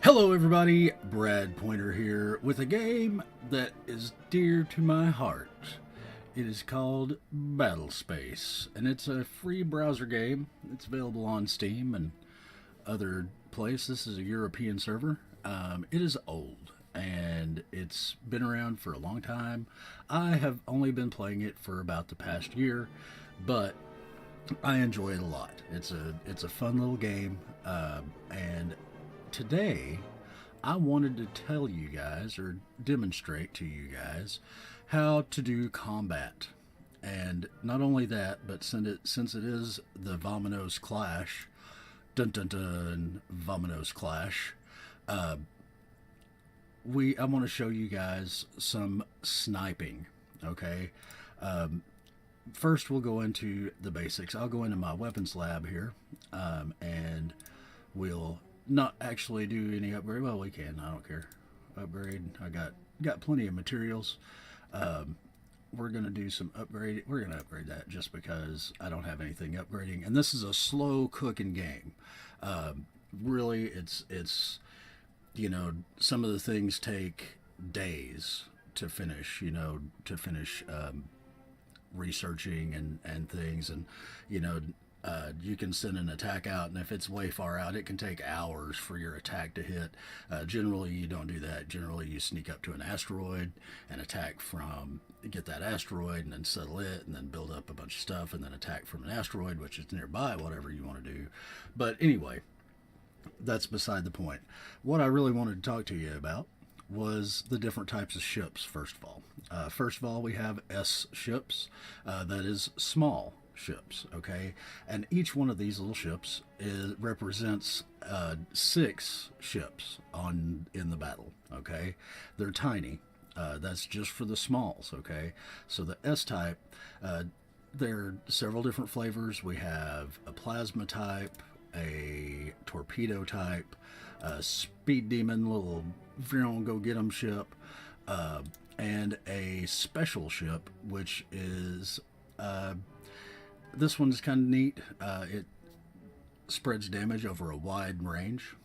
Hello, everybody. Brad Pointer here with a game that is dear to my heart. It is called Battlespace, and it's a free browser game. It's available on Steam and other places. This is a European server. It is old, and it's been around for a long time. I have only been playing it for about the past year, but I enjoy it a lot. It's a fun little game, and today I wanted to tell you guys or demonstrate to you guys how to do combat. And not only that, but since it is the Vaminos Clash, dun dun dun, Vaminos Clash, uh, I want to show you guys some sniping. Okay, um, first we'll go into the basics. I'll go into my weapons lab here, and we'll not actually do any upgrade. Well, we can. I don't care. Upgrade. I got plenty of materials. Um, we're gonna do some upgrade. We're gonna upgrade that just because I don't have anything upgrading. And this is a slow cooking game. Really, it's some of the things take days to finish. Researching and things, and you know you can send an attack out, and if it's way far out, it can take hours for your attack to hit. Generally, you don't do that. Generally, you sneak up to an asteroid and attack from, get that asteroid, and then settle it, and then build up a bunch of stuff, and then attack from an asteroid, which is nearby, whatever you want to do. But anyway, that's beside the point. What I really wanted to talk to you about was the different types of ships, first of all, we have S ships. That is small ships, okay? And each one of these little ships represents six ships in the battle, okay? They're tiny. That's just for the smalls, okay? So the S type, there are several different flavors. We have a plasma type, a torpedo type, a speed demon, little go get 'em ship, and a special ship, which is this one's kind of neat. It spreads damage over a wide range.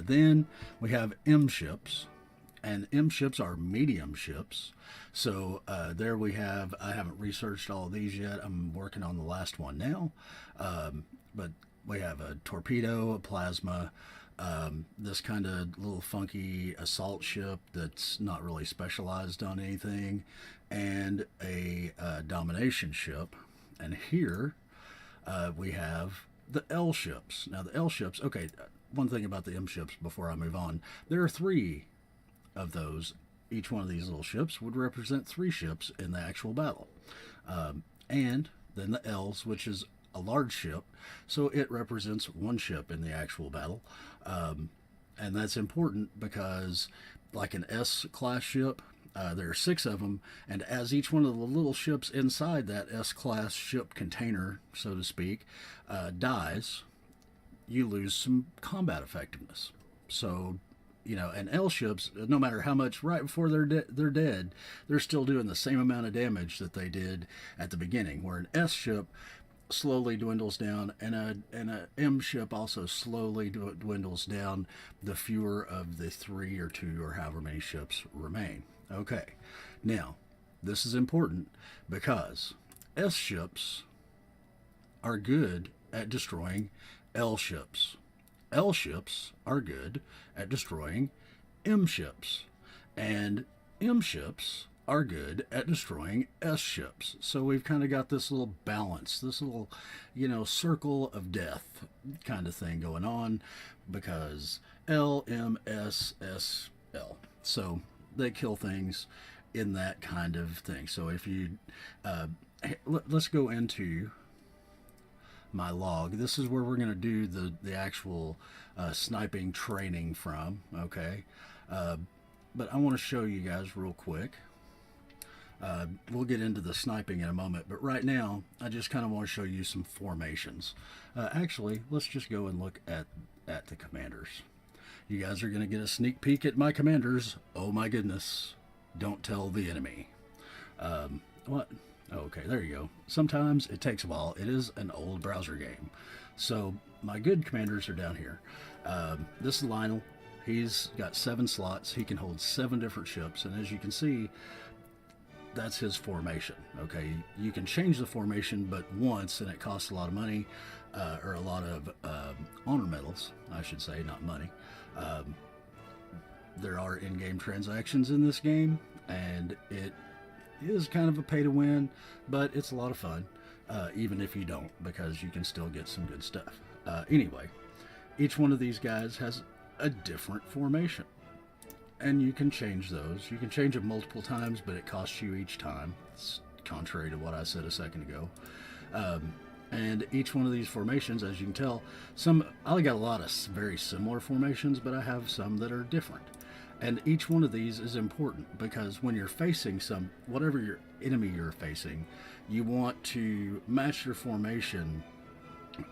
Then we have M ships, and M ships are medium ships. So there we have. I haven't researched all of these yet. I'm working on the last one now, but we have a torpedo, a plasma, this kind of little funky assault ship that's not really specialized on anything, and a domination ship. And here we have the L ships. Now, the L ships, okay, one thing about the M ships before I move on, there are three of those. Each one of these little ships would represent three ships in the actual battle. And then the L's, which is a large ship, so it represents one ship in the actual battle. And that's important because, like an S class ship, there are six of them, and as each one of the little ships inside that S class ship container, so to speak, dies, you lose some combat effectiveness. So, and L ships, no matter how much, right before they're dead, they're still doing the same amount of damage that they did at the beginning. Where an S ship slowly dwindles down, and a M ship also slowly dwindles down the fewer of the three or two or however many ships remain. Okay, now this is important because S ships are good at destroying L ships. L ships are good at destroying M ships, and M ships are good at destroying S ships. So we've kind of got this little balance, this little, circle of death kind of thing going on, because L, M, S, S, L. So they kill things in that kind of thing. So if you, let's go into my log. This is where we're going to do the actual sniping training from, okay? But I want to show you guys real quick. We'll get into the sniping in a moment, but right now I just kind of want to show you some formations. Actually, let's just go and look at the commanders. You guys are going to get a sneak peek at my commanders. Oh my goodness. Don't tell the enemy. What? Oh, okay, there you go. Sometimes it takes a while. It is an old browser game. So my good commanders are down here. This is Lionel. He's got 7 slots. He can hold 7 different ships, and as you can see, that's his formation. Okay, you can change the formation, but once, and it costs a lot of money, or a lot of honor medals, I should say, not money. There are in-game transactions in this game, and it is kind of a pay to win, but it's a lot of fun, even if you don't, because you can still get some good stuff. Anyway, each one of these guys has a different formation, and you can change those. You can change them multiple times, but it costs you each time. It's contrary to what I said a second ago. And each one of these formations, as you can tell, I got a lot of very similar formations, but I have some that are different. And each one of these is important because when you're facing whatever your enemy you're facing, you want to match your formation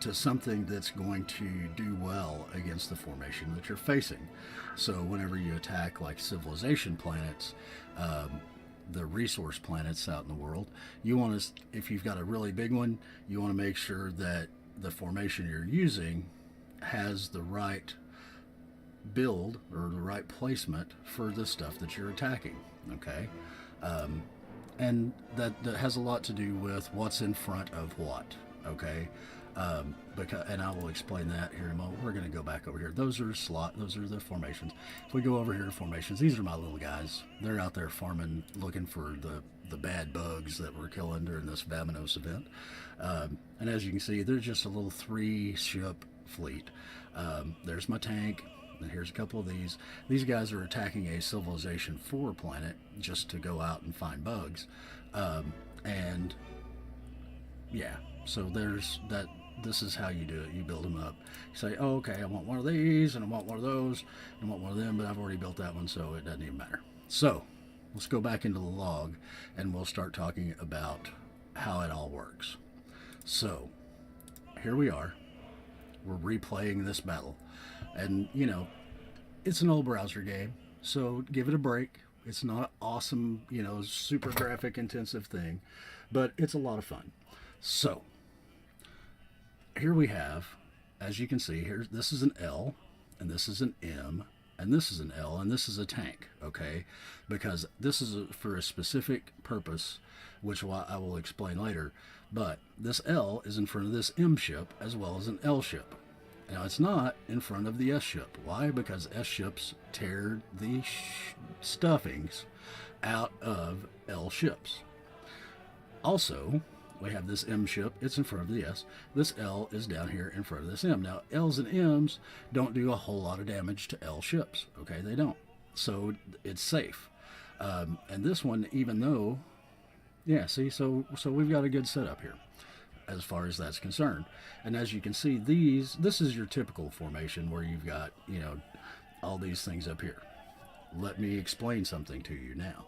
to something that's going to do well against the formation that you're facing. So whenever you attack like civilization planets, the resource planets out in the world, you want to, if you've got a really big one, you want to make sure that the formation you're using has the right build or the right placement for the stuff that you're attacking. Okay, and that has a lot to do with what's in front of what. Okay, and I will explain that here in a moment. We're going to go back over here. Those are the formations. If we go over here to formations, these are my little guys. They're out there farming, looking for the bad bugs that we're killing during this Vaminos event. And as you can see, they're just a little 3-ship fleet. There's my tank. And here's a couple of these. These guys are attacking a Civilization 4 planet just to go out and find bugs. And yeah, so there's that. This is how you do it. You build them up. You say, oh, okay, I want one of these, and I want one of those, and I want one of them, but I've already built that one, so it doesn't even matter. So let's go back into the log, and we'll start talking about how it all works. So here we are. We're replaying this battle. And, you know, it's an old browser game, so give it a break. It's not awesome, you know, super graphic intensive thing, but it's a lot of fun. So here we have, as you can see, this is an L, and this is an M, and this is an L, and this is a tank, okay? Because this is for a specific purpose, which I will explain later. But this L is in front of this M ship as well as an L ship. Now, it's not in front of the S ship. Why? Because S ships tear the stuffings out of L ships. Also, we have this M ship. It's in front of the S. This L is down here in front of this M. Now, L's and M's don't do a whole lot of damage to L ships. Okay, they don't. So it's safe. And this one, even though, yeah, see, so we've got a good setup here as far as that's concerned. And as you can see, this is your typical formation where you've got, you know, all these things up here. Let me explain something to you now.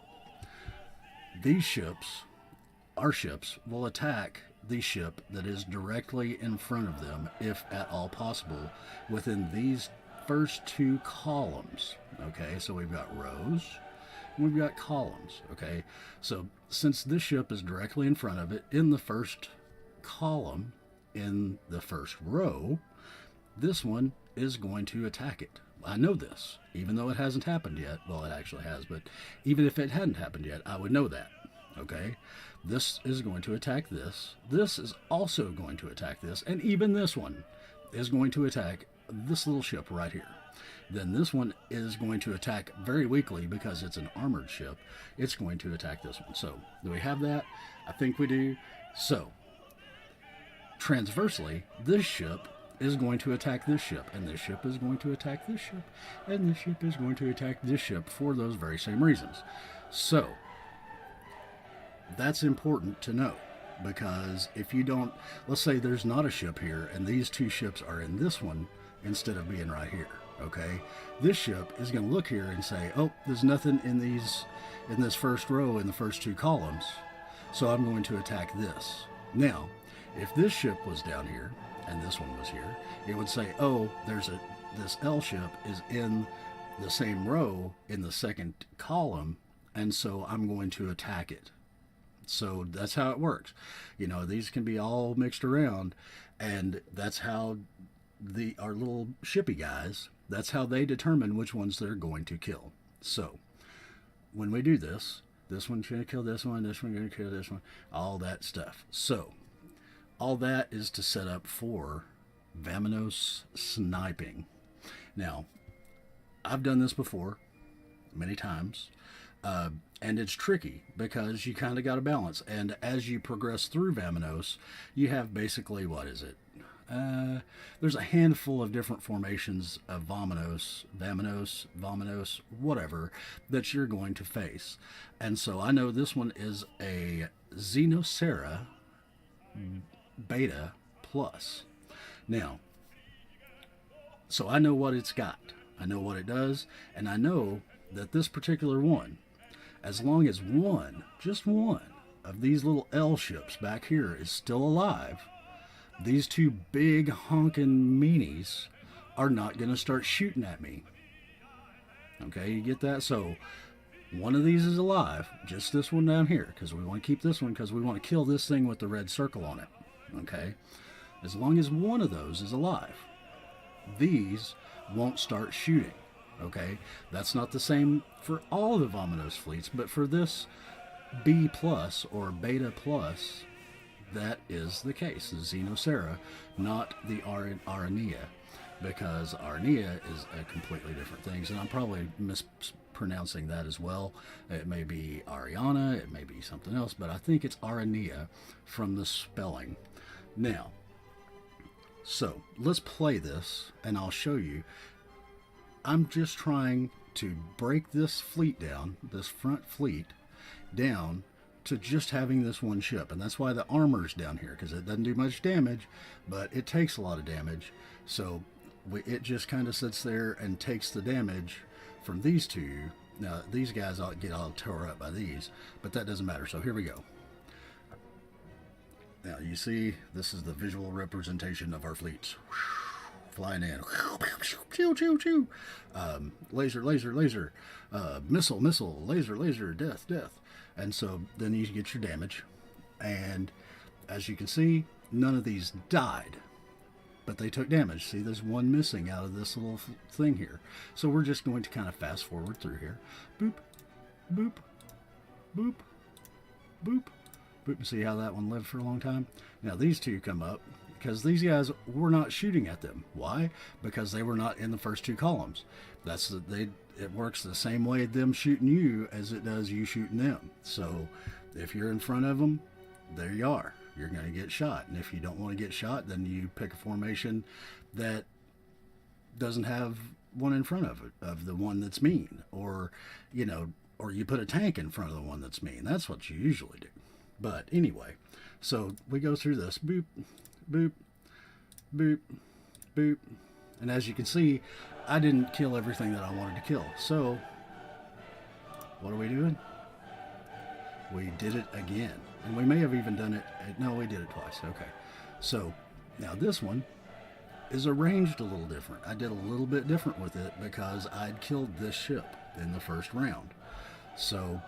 These ships, our ships, will attack the ship that is directly in front of them, if at all possible, within these first 2 columns. Okay, so we've got rows, and we've got columns. Okay, so since this ship is directly in front of it, in the first column, in the first row, this one is going to attack it. I know this, even though it hasn't happened yet. Well, it actually has, but even if it hadn't happened yet, I would know that. Okay, this is going to attack this. This is also going to attack this, and even this one is going to attack this little ship right here. Then this one is going to attack very weakly because it's an armored ship. It's going to attack this one. So, do we have that? I think we do. So, transversely, this ship is going to attack this ship, and this ship is going to attack this ship, and this ship is going to attack this ship for those very same reasons. So, that's important to know, because if you don't, let's say there's not a ship here, and these 2 ships are in this one instead of being right here, okay? This ship is going to look here and say, oh, there's nothing in this first row in the first 2 columns, so I'm going to attack this. Now, if this ship was down here, and this one was here, it would say, oh, this L ship is in the same row in the second column, and so I'm going to attack it. So that's how it works. You know, these can be all mixed around, and that's how our little shippy guys That's how they determine which ones they're going to kill. So when we do this, this one's going to kill this one's going to kill this one, all that stuff. So all that is to set up for Vaminos sniping. Now, I've done this before many times, and it's tricky because you kind of got to balance. And as you progress through Vaminos, you have basically, what is it? There's a handful of different formations of Vaminos, whatever, that you're going to face. And so I know this one is a Xenocera Beta Plus. Now, so I know what it's got. I know what it does, and I know that this particular one, as long as one, just one, of these little L ships back here is still alive, these two big honking meanies are not going to start shooting at me. Okay, you get that? So one of these is alive, just this one down here, because we want to keep this one because we want to kill this thing with the red circle on it. Okay, as long as one of those is alive, these won't start shooting. Okay, that's not the same for all the Vaminos fleets, but for this B plus or Beta plus, that is the case. The Xenocera, not the Aranea, because Aranea is a completely different thing, and I'm probably mispronouncing that as well. It may be Ariana, it may be something else, but I think it's Aranea from the spelling. Now, so let's play this, and I'll show you. I'm just trying to break this fleet down, this front fleet, down to just having this one ship. And that's why the armor's down here, because it doesn't do much damage, but it takes a lot of damage. So it just kind of sits there and takes the damage from these two. Now, these guys get all tore up by these, but that doesn't matter. So here we go. Now, you see, this is the visual representation of our fleets. Flying in. Choo, choo, choo. Laser, laser, laser. Missile, missile. Laser, laser. Death, death. And so then you get your damage. And as you can see, none of these died. But they took damage. See, there's one missing out of this little thing here. So we're just going to kind of fast forward through here. Boop, boop, boop, boop, boop. See how that one lived for a long time? Now these two come up, because these guys were not shooting at them. Why? Because they were not in the first two columns. It works the same way them shooting you as it does you shooting them. So if you're in front of them, there you are. You're going to get shot. And if you don't want to get shot, then you pick a formation that doesn't have one in front of it, of the one that's mean, or or you put a tank in front of the one that's mean. That's what you usually do. But anyway, so we go through this. Boop, boop, boop, boop. And as you can see, I didn't kill everything that I wanted to kill. So what are we doing? We did it again. And we may have even done it. No, we did it twice. Okay. So now this one is arranged a little different. I did a little bit different with it because I'd killed this ship in the first round. So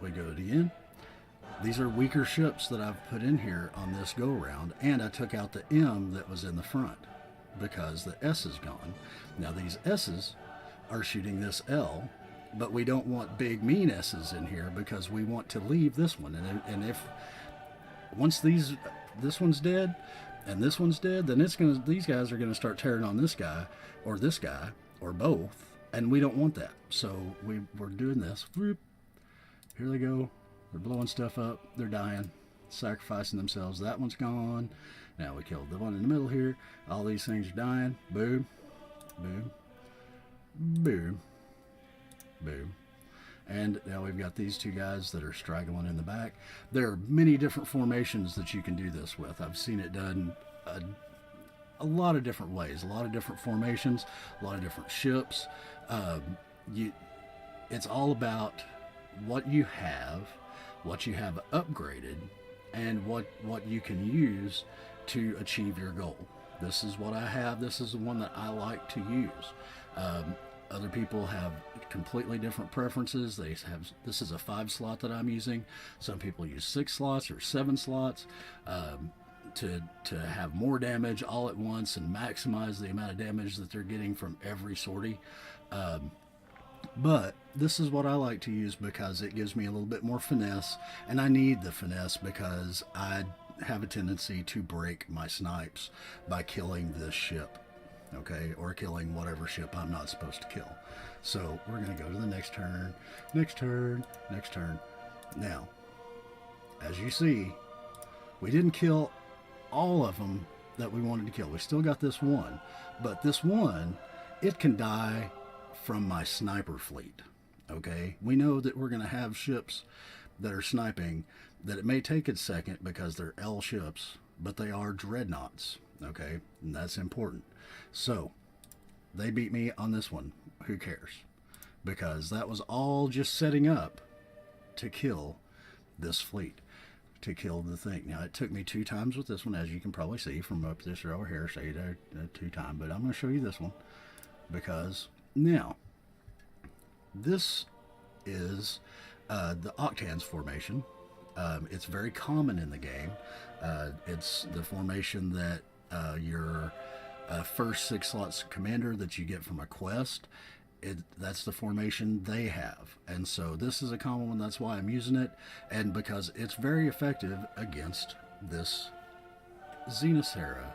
we go again. These are weaker ships that I've put in here on this go round, and I took out the M that was in the front because the S is gone. Now these S's are shooting this L, but we don't want big mean S's in here because we want to leave this one. And if once this one's dead and this one's dead, then these guys are gonna start tearing on this guy or both, and we don't want that. So we're doing this. Here they go. They're blowing stuff up. They're dying, sacrificing themselves. That one's gone. Now we killed the one in the middle here. All these things are dying. Boom, boom, boom, boom. And now we've got these two guys that are straggling in the back. There are many different formations that you can do this with. I've seen it done a lot of different ways, a lot of different formations, a lot of different ships. It's all about what you have upgraded, and what you can use to achieve your goal. This is what I have. This is the one that I like to use. Other people have completely different preferences. This is a 5 slot that I'm using. Some people use 6 slots or 7 slots. to have more damage all at once and maximize the amount of damage that they're getting from every sortie. But this is what I like to use because it gives me a little bit more finesse, and I need the finesse because I have a tendency to break my snipes by killing this ship, okay, or killing whatever ship I'm not supposed to kill. So we're going to go to the next turn, next turn, next turn. Now, as you see, we didn't kill all of them that we wanted to kill. We still got this one, but this one, it can die from my sniper fleet. Okay, we know that we're going to have ships that are sniping that it may take a second because they're L ships, but they are dreadnoughts. Okay, and that's important. So they beat me on this one. Who cares? Because that was all just setting up to kill this fleet, to kill the thing. Now it took me 2 times with this one, as you can probably see from up this or over here. Say there 2 times, but I'm going to show you this one because now this is the Octans formation. It's very common in the game. It's the formation that your first 6 slots commander that you get from a quest, that's the formation they have. And so this is a common one. That's why I'm using it, and because it's very effective against this Xenocera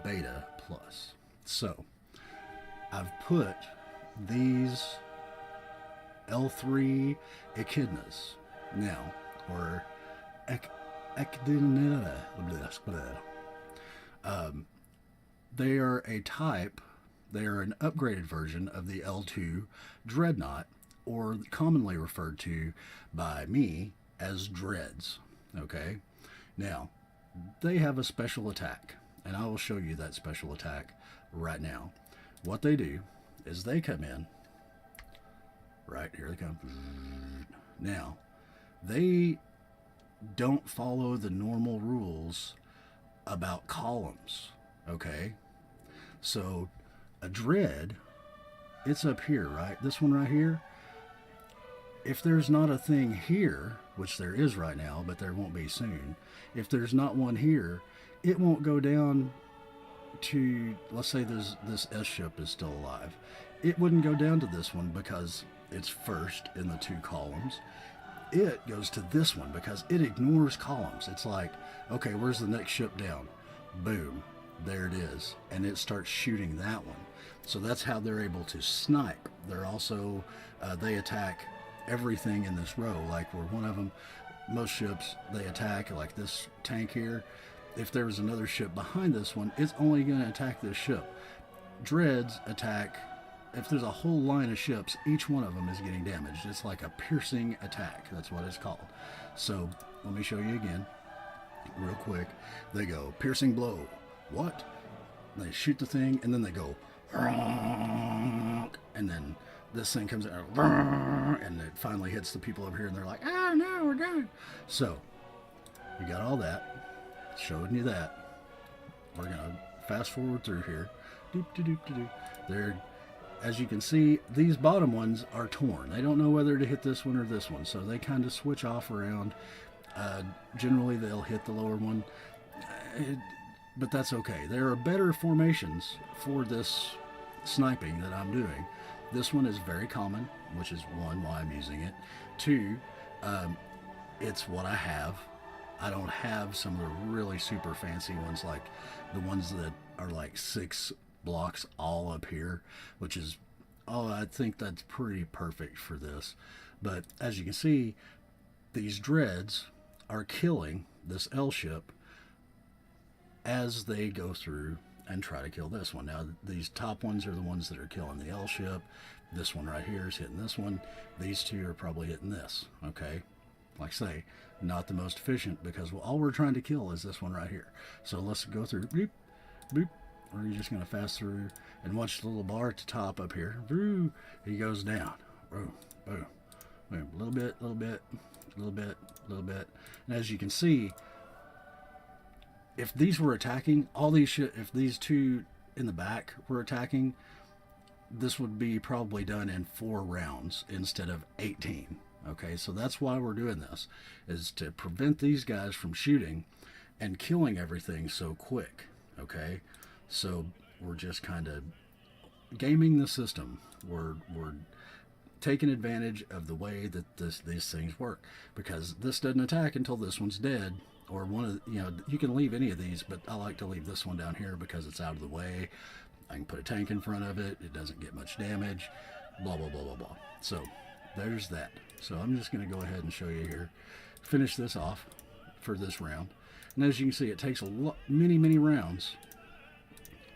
Beta Plus. So I've put these L3 echidnas now, or echidna. They are a type, they are an upgraded version of the L2 Dreadnought, or commonly referred to by me as Dreads. Okay, now they have a special attack, and I will show you that special attack right now. What they do is they come in, right here they come. Now, they don't follow the normal rules about columns, okay? So, a dread, it's up here, right? This one right here. If there's not a thing here, which there is right now, but there won't be soon, if there's not one here, it won't go down to, let's say this S ship is still alive. It wouldn't go down to this one because it's first in the 2 columns. It goes to this one because it ignores columns. It's like, okay, where's the next ship down? Boom, there it is. And it starts shooting that one. So that's how they're able to snipe. They're also, they attack everything in this row. Like we're one of them, most ships, they attack, like this tank here. If there was another ship behind this one, it's only going to attack this ship. Dreads attack, if there's a whole line of ships, each one of them is getting damaged. It's like a piercing attack. That's what it's called. So let me show you again real quick. They go piercing blow. What? They shoot the thing, and then they go, and then this thing comes out, and it finally hits the people over here, and they're like, oh no, we're done. So you got all that. Showing you that. We're gonna fast forward through here. They're, as you can see, these bottom ones are torn. They don't know whether to hit this one or this one, so they kind of switch off around. Generally, they'll hit the lower one, but that's okay. There are better formations for this sniping that I'm doing. This one is very common, which is 1, why I'm using it. 2, it's what I have. I don't have some of the really super fancy ones, like the ones that are like 6 blocks all up here, which is, oh, I think that's pretty perfect for this. But as you can see, these dreads are killing this L ship as they go through and try to kill this one. Now, these top ones are the ones that are killing the L ship. This one right here is hitting this one. These 2 are probably hitting this, okay? Like I say, not the most efficient because all we're trying to kill is this one right here. So let's go through, boop, boop. We're just going to fast through and watch the little bar at the top up here. Boom, he goes down. Boom, boom, boom. A little bit, little bit, little bit, little bit. And as you can see, if these were attacking, if these 2 in the back were attacking, this would be probably done in 4 rounds instead of 18. Okay, so that's why we're doing this, is to prevent these guys from shooting and killing everything so quick. Okay, so we're just kind of gaming the system. We're taking advantage of the way that these things work, because this doesn't attack until this one's dead, or one of you can leave any of these, but I like to leave this one down here because it's out of the way. I can put a tank in front of it. It doesn't get much damage. Blah blah blah blah blah. So there's that. So I'm just going to go ahead and show you here. Finish this off for this round. And as you can see, it takes many rounds.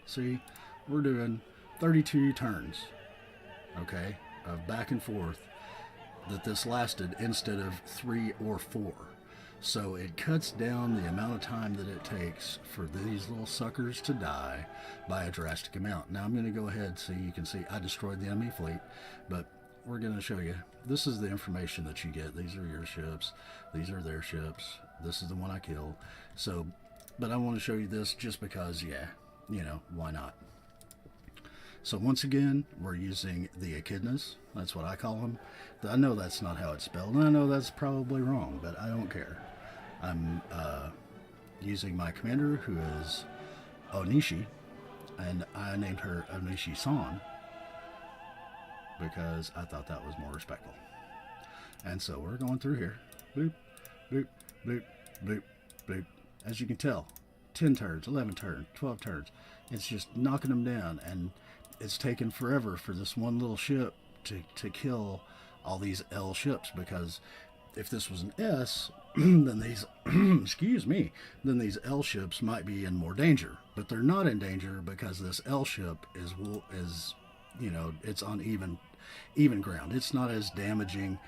See, we're doing 32 turns, okay, of back and forth that this lasted instead of 3 or 4. So it cuts down the amount of time that it takes for these little suckers to die by a drastic amount. Now I'm going to go ahead, so you can see I destroyed the enemy fleet, but we're going to show you. This is the information that you get. These are your ships. These are their ships. This is the one I killed. So, but I want to show you this just because, yeah, why not? So once again, we're using the echidnas. That's what I call them. I know that's not how it's spelled, and I know that's probably wrong, but I don't care. I'm using my commander, who is Onishi, and I named her Onishi-san because I thought that was more respectful. And so we're going through here. Boop, boop, boop, boop, boop. As you can tell, 10 turns, 11 turns, 12 turns. It's just knocking them down, and it's taken forever for this one little ship to kill all these L ships, because if this was an S, then these, excuse me, then these L ships might be in more danger. But they're not in danger because this L ship is it's on even ground. It's not as damaging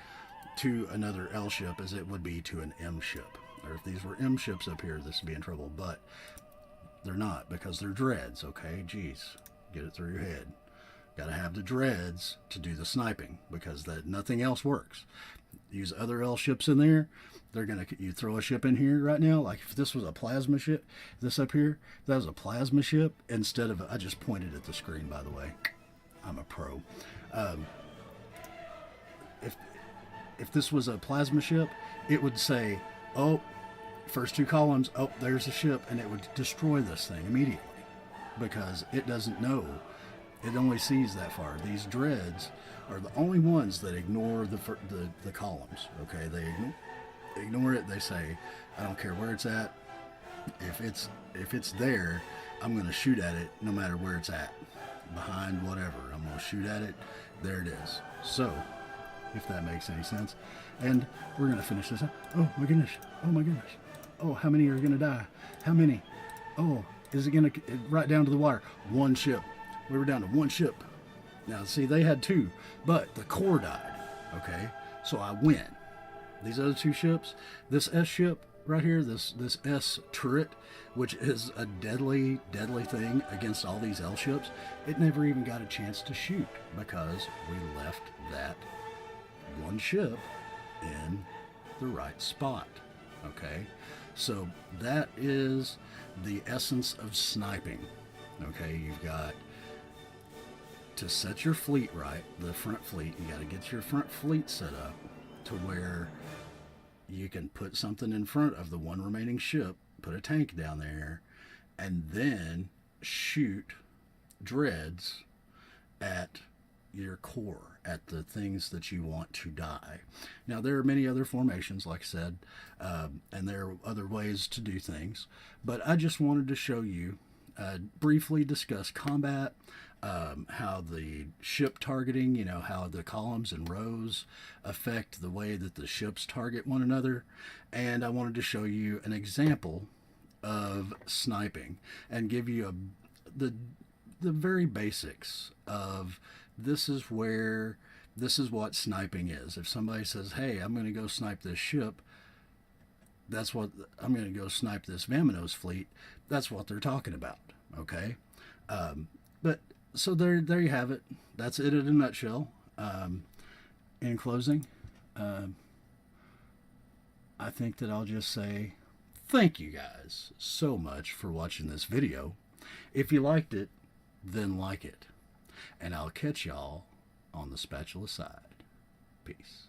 to another L ship as it would be to an M ship. Or if these were M ships up here, this would be in trouble. But they're not, because they're dreads, okay? Jeez, get it through your head. Got to have the dreads to do the sniping, because nothing else works. Use other L ships in there. You throw a ship in here right now, like if this was a plasma ship, this up here, that was a plasma ship instead of I just pointed at the screen, by the way. I'm a pro. If this was a plasma ship, it would say, oh, first 2 columns, oh, there's a ship, and it would destroy this thing immediately, because it doesn't know. It only sees that far. These dreads are the only ones that ignore the columns. Okay, they ignore it. They say, I don't care where it's at. If it's there, I'm going to shoot at it no matter where it's at. Behind whatever, I'm going to shoot at it. There it is. So, if that makes any sense. And we're going to finish this up. Oh my goodness. Oh my goodness. Oh, how many are going to die? How many? Oh, is it going to right down to the wire? 1 ship. We were down to 1 ship. Now, see, they had 2, but the core died. Okay, so I win. These other 2 ships, this S ship right here, this S turret, which is a deadly thing against all these L ships, it never even got a chance to shoot because we left that 1 ship in the right spot. Okay, so that is the essence of sniping. Okay, you've got to set your fleet right, the front fleet. You got to get your front fleet set up to where you can put something in front of the 1 remaining ship, put a tank down there, and then shoot dreads at your core, at the things that you want to die. Now, there are many other formations, like I said, and there are other ways to do things, but I just wanted to show you, briefly discuss combat, how the ship targeting, how the columns and rows affect the way that the ships target one another. And I wanted to show you an example of sniping and give you the very basics of this is what sniping is. If somebody says, hey, I'm going to go snipe this ship, that's what I'm going to go snipe this Vaminos fleet. That's what they're talking about. Okay. But so there you have it. That's it in a nutshell. In closing, I think that I'll just say thank you guys so much for watching this video. If you liked it, then like it. And I'll catch y'all on the spatula side. Peace.